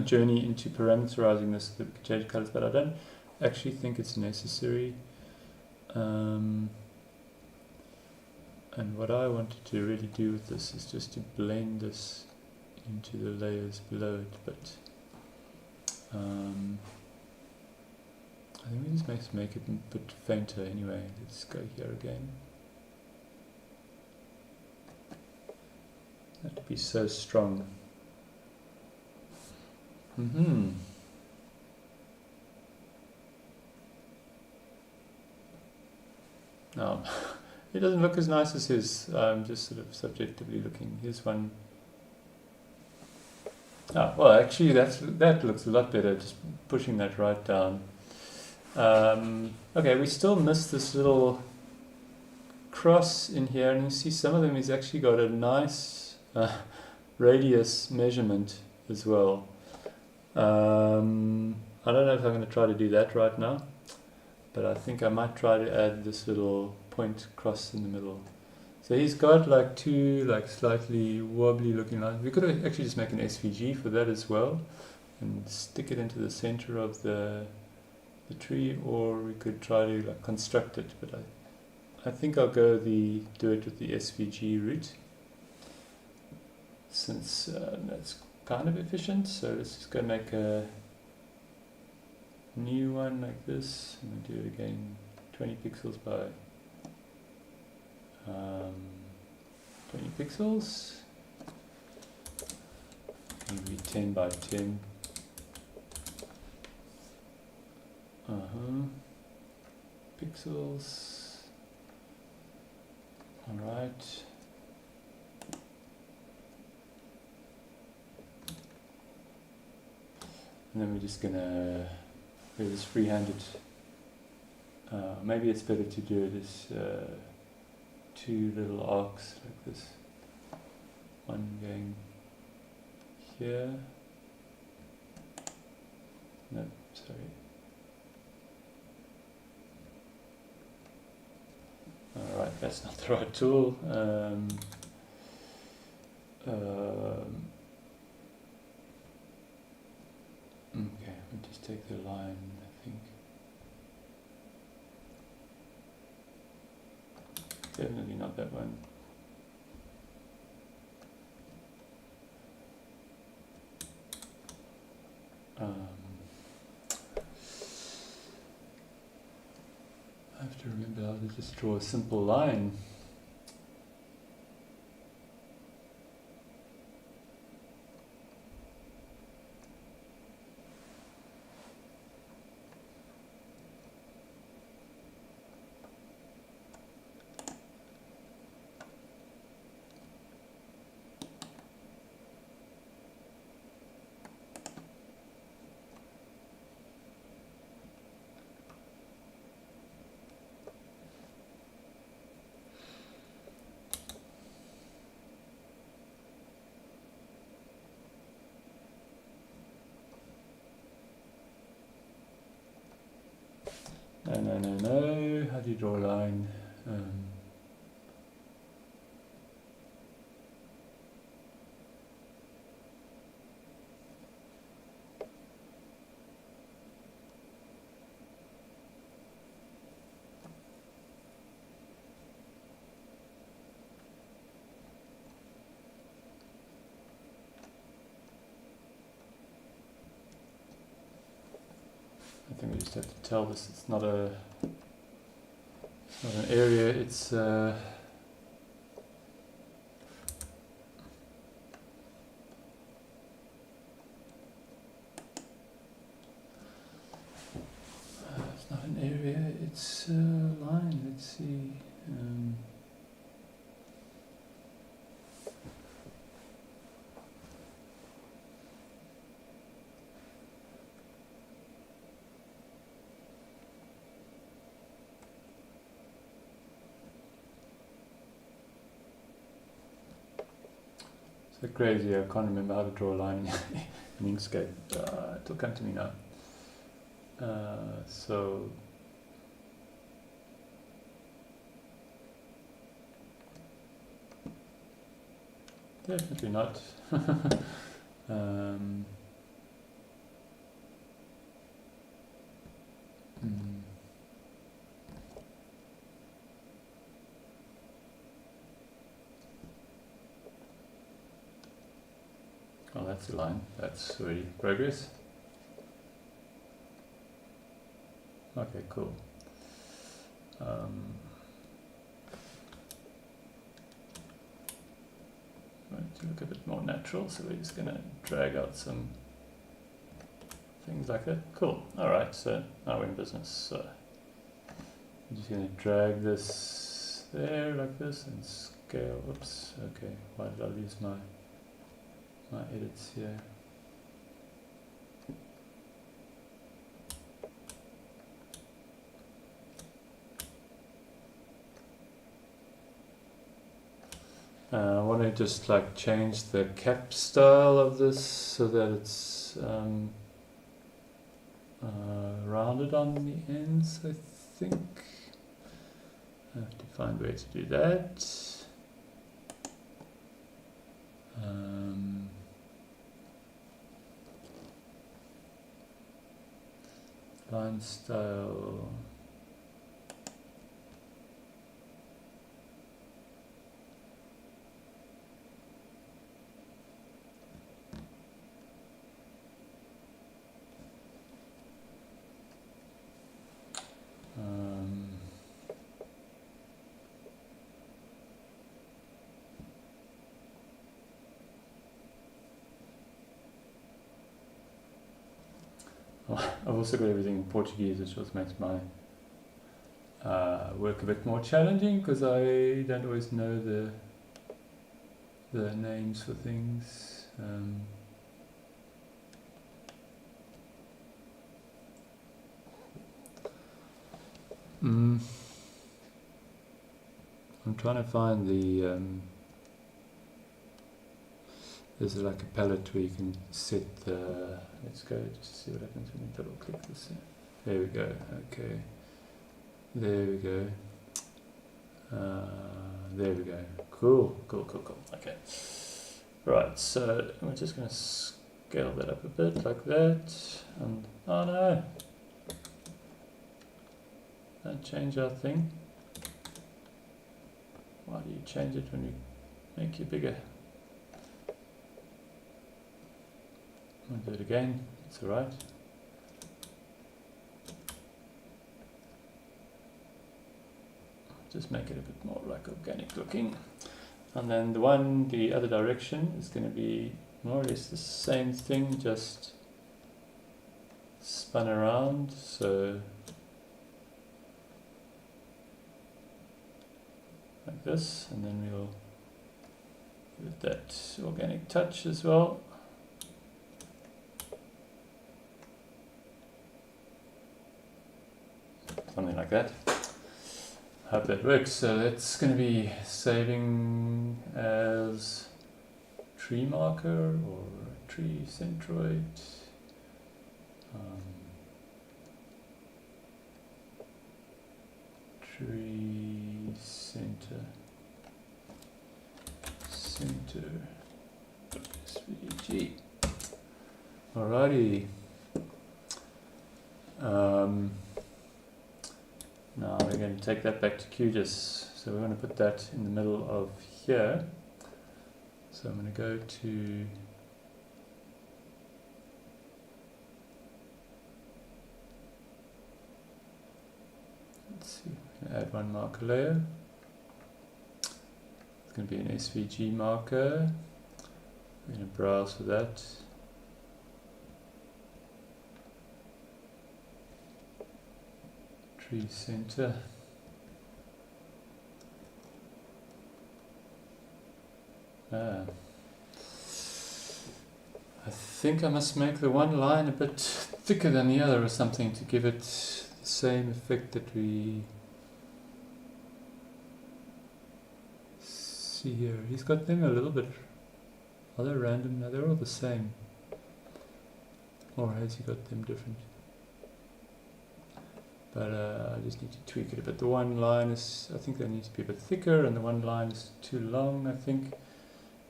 A: journey into parameterizing this so that we can change colors, but I don't actually think it's necessary. And what I wanted to really do with this is just to blend this into the layers below it, but I think we just make it a bit fainter anyway. Let's go here again. That'd be so strong. No, it doesn't look as nice as his. I'm just sort of subjectively looking. Here's one. Ah, well, actually, that looks a lot better. Just pushing that right down. Okay, we still miss this little cross in here, and you see some of them he's actually got a nice radius measurement as well. I don't know if I'm going to try to do that right now, but I think I might try to add this little point cross in the middle. So he's got like two like slightly wobbly looking lines. We could actually just make an SVG for that as well and stick it into the center of the tree, or we could try to like construct it, but I think I'll do it with the SVG route, since that's kind of efficient. So let's just go make a new one like this, and we'll do it again 20 pixels by 20 pixels, maybe 10 by 10. Pixels. Alright. And then we're just gonna do this freehanded. Maybe it's better to do it as two little arcs like this. One going here. No, sorry. Alright, that's not the right tool. Okay, we'll just take the line, I think. Definitely not that one. I have to remember how to just draw a simple line. No. How do you draw a line? I think we just have to tell this it's not an area, it's not an area, it's a line. Let's see. So crazy, I can't remember how to draw a line in Inkscape. It'll come to me now. So definitely not. Oh, that's a line. That's already progress. Okay, cool. Want to look a bit more natural, so we're just going to drag out some things like that. Cool. Alright, so now we're in business. So I'm just going to drag this there like this and scale. Oops, okay. Why did I lose my edits here? I want to just like change the cap style of this so that it's rounded on the ends, I think. I have to find a way to do that. Line style. I've also got everything in Portuguese, which also makes my work a bit more challenging because I don't always know the names for things. I'm trying to find the there's like a palette where you can set the, let's go just see what happens when you double click this. There we go, okay. There we go. There we go. Cool. Okay. Right, so we're just going to scale that up a bit like that. And oh no! Don't change our thing. Why do you change it when we make you bigger? I'll do it again, it's alright. Just make it a bit more like organic looking. And then the other direction is going to be more or less the same thing, just spun around. So like this, and then we'll give that organic touch as well. Something like that. Hope that works. So that's going to be saving as tree marker or tree centroid. tree center SVG. Alrighty. Now we're going to take that back to QGIS. So we're going to put that in the middle of here. So I'm going to go to add one marker layer. It's going to be an SVG marker. We're going to browse for that. Tree center. I think I must make the one line a bit thicker than the other or something to give it the same effect that we see here. He's got them a little bit, are they random? No, they're all the same. Or has he got them different? But I just need to tweak it a bit. The one line is, I think they need to be a bit thicker, and the one line is too long, I think.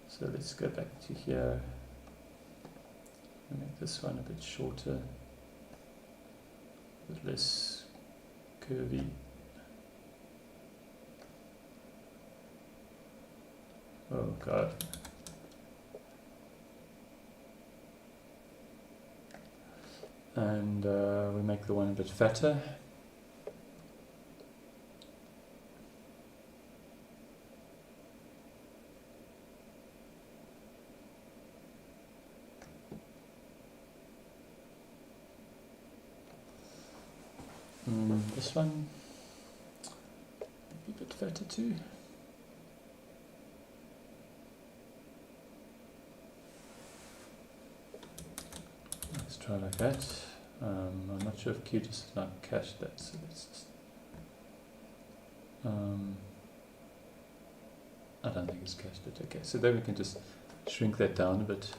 A: So let's go back to here. Make this one a bit shorter, a bit less curvy. Oh God. And we make the one a bit fatter. This one maybe a bit fatter too. Let's try like that. I'm not sure if QGIS has not cached that, so let's just I don't think it's cached it. Okay, so then we can just shrink that down a bit.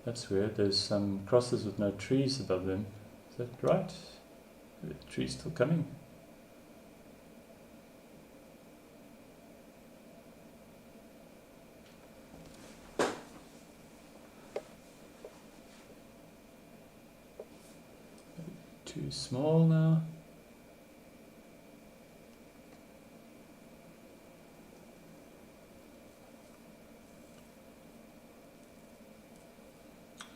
A: That's weird. There's some crosses with no trees above them. Is that right? Are the trees still coming? Too small now.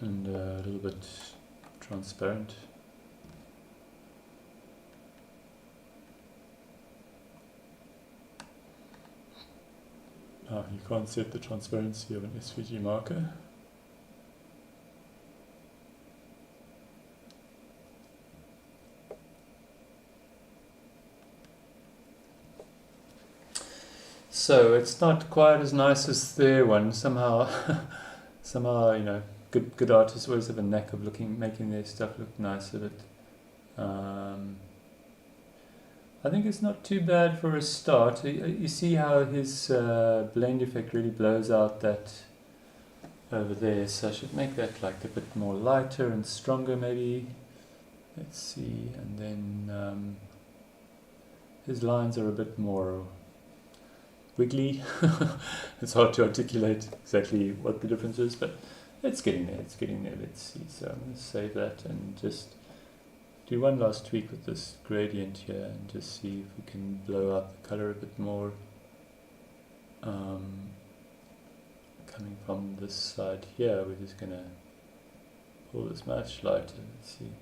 A: And a little bit transparent. You can't set the transparency of an SVG marker. So it's not quite as nice as their one. Somehow, you know, good artists always have a knack of making their stuff look nicer. But I think it's not too bad for a start. You see how his blend effect really blows out that over there. So I should make that like a bit more lighter and stronger, maybe. Let's see, and then his lines are a bit more wiggly. It's hard to articulate exactly what the difference is, but it's getting there. It's getting there. Let's see. So I'm going to save that and just do one last tweak with this gradient here and just see if we can blow out the color a bit more. Coming from this side here, we're just going to pull this much lighter. Let's see.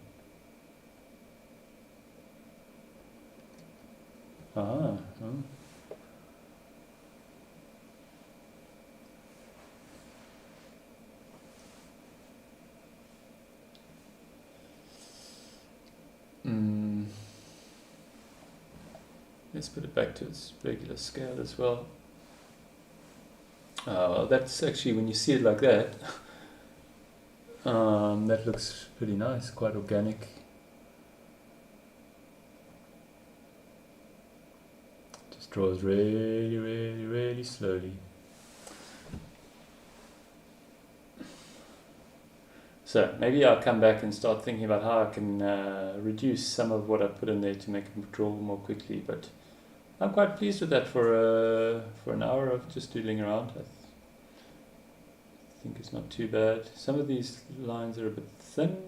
A: Let's put it back to its regular scale as well. Well, that's actually, when you see it like that, that looks pretty nice, quite organic. Just draws really, really, really slowly. So maybe I'll come back and start thinking about how I can reduce some of what I put in there to make it draw more quickly. But I'm quite pleased with that for an hour of just doodling around. I think it's not too bad. Some of these lines are a bit thin.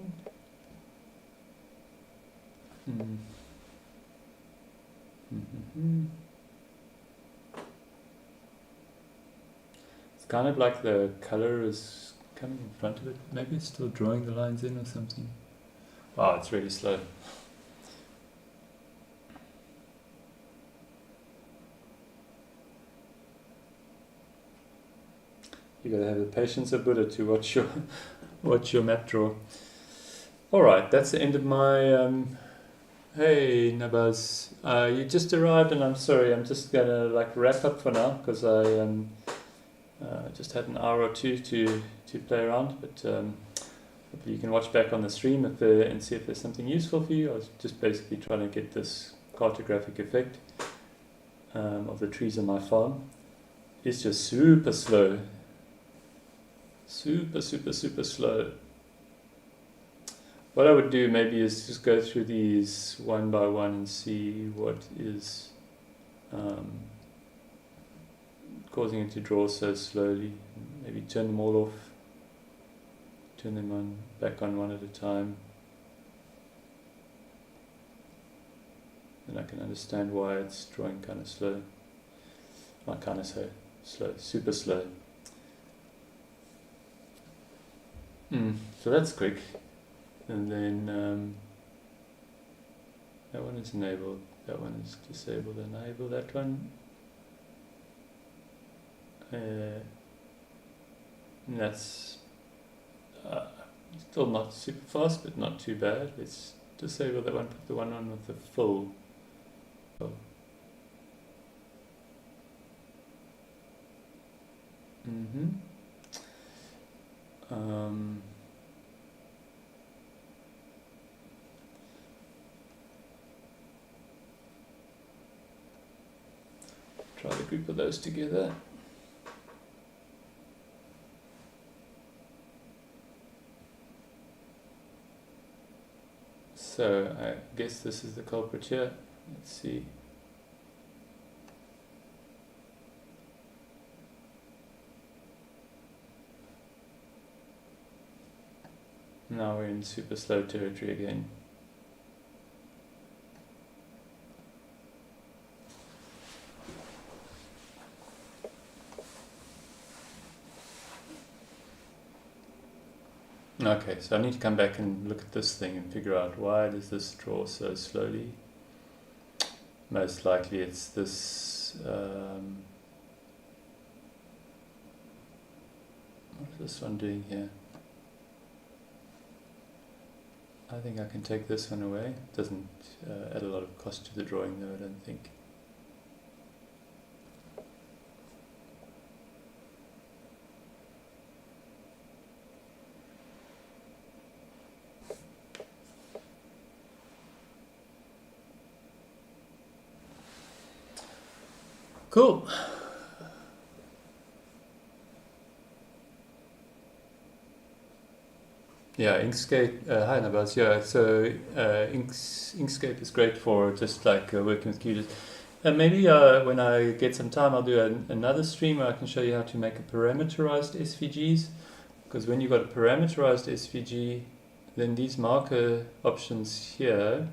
A: It's kind of like the color is coming in front of it. Maybe it's still drawing the lines in or something. Wow, it's really slow. You gotta have the patience of Buddha to watch your map draw. All right, that's the end of my. Hey Nabaz, you just arrived, and I'm sorry. I'm just gonna wrap up for now because I just had an hour or two to play around. But hopefully you can watch back on the stream and see if there's something useful for you. I was just basically trying to get this cartographic effect of the trees on my farm. It's just super slow. Super slow. What I would do maybe is just go through these one by one and see what is causing it to draw so slowly. Maybe turn them all off, turn them back on one at a time. Then I can understand why it's drawing kind of slow. Not kind of so slow, super slow. So that's quick. And then that one is enabled, that one is disabled, enable that one. And that's still not super fast, but not too bad. Let's disable that one, put the one on with the full. Try the group of those together. So I guess this is the culprit here. Let's see. Now we're in super slow territory again. Okay, so I need to come back and look at this thing and figure out why does this draw so slowly. Most likely it's this, what is this one doing here? I think I can take this one away. It doesn't add a lot of cost to the drawing though, I don't think. Cool. Yeah, Inkscape. Hi, Nabaz. Yeah, so Inkscape is great for just working with QGIS. And maybe when I get some time, I'll do another stream where I can show you how to make a parameterized SVGs. Because when you've got a parameterized SVG, then these marker options here,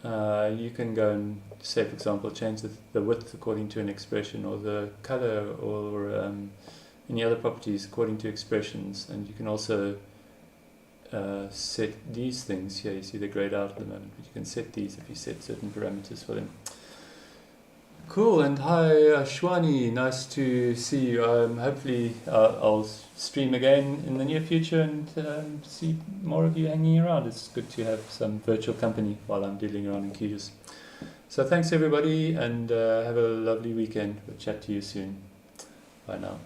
A: you can go and say, for example, change the width according to an expression, or the color, or any other properties according to expressions. And you can also set these things here. You see they're grayed out at the moment, but you can set these if you set certain parameters for them. Cool, and hi Shwani, nice to see you. Hopefully I'll stream again in the near future and see more of you hanging around. It's good to have some virtual company while I'm dealing around in QGIS. So thanks everybody, and have a lovely weekend. We'll chat to you soon. Bye now.